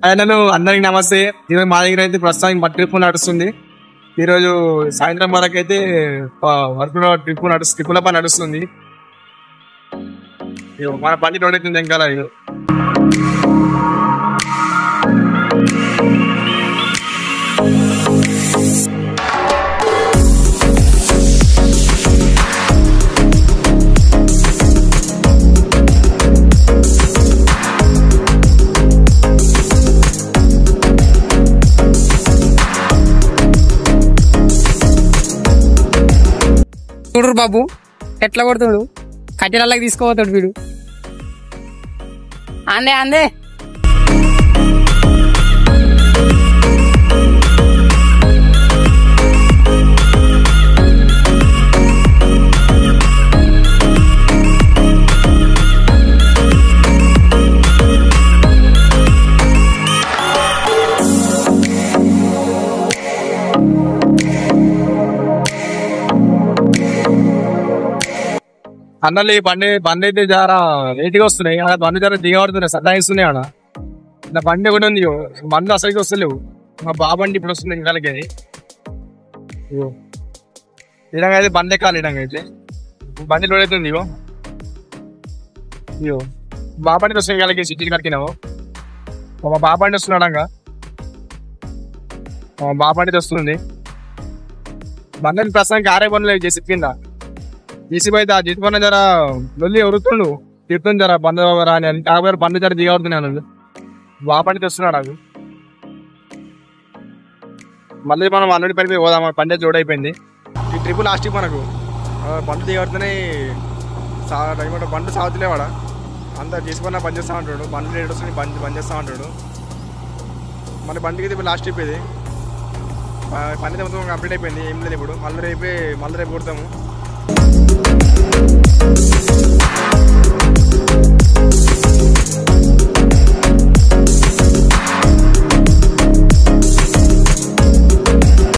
నన్ను అందరికి నమస్తే. ఈరోజు మా దగ్గర అయితే ప్రస్తుతానికి మా ట్రిప్ నడుస్తుంది. ఈరోజు సాయంత్రం వరకు అయితే ట్రిప్పుల పని నడుస్తుంది. మన బండి రోడ్ అవుతుంది ఇంకా. చూడు బాబు ఎట్లా కొడుతాడు, కట్టెలకి తీసుకోపోతాడు వీడు. అందే అందే అన్నలు ఈ బండి అయితే చాలా లేట్గా వస్తున్నాయి. బండి చాలా దిగబడుతున్నాయి, సతాయిస్తున్నాయి. అన్న నా బండి కూడా ఉంది, బండ్లు అసలుకి వస్తలేవు. మా బాబండి ఇప్పుడు వస్తుంది ఇంకాలకి. ఇలాగ అయితే బండి ఎక్కాలి. ఇలాగ అయితే బండి లోడ్ అవుతుంది. ఇయో బాబండి వస్తుంది ఇంకాలకి. సిటీ కడికినావు మా బాబండి వస్తున్నాడంగా. బాబండి వస్తుంది. బండి ప్రస్తుతానికి ఆరే బండ్లు చేసి కింద తీసిపోయి ఆ జీతుపన్న జర లొల్లి ఎవరుతుండు తిడుతుంది. జర బంద రాని అని కాకపోతే బండి జర దిగబడుతున్నాను. బాపండి తెస్తున్నాడు నాకు. మళ్ళీ మనం ఆల్రెడీ పడిపోయి పోదాం. పండే జోడ్ అయిపోయింది. ఈ ట్రిప్ లాస్ట్ మనకు బండ్లు దిగబడుతున్నాయి. బండ్లు సాగుతులేవాడ అంతా తీసుకున్నా బంద్ చేస్తా ఉంటాడు. బండ్లు రేట్ వస్తుంది బంద్ చేస్తా ఉంటాడు. మన బండికి ఇది లాస్ట్ ట్రిప్. ఇది పని మొత్తం కంప్లీట్ అయిపోయింది. ఏం లేదు ఇప్పుడు. మళ్ళీ రేపు కొడతాము.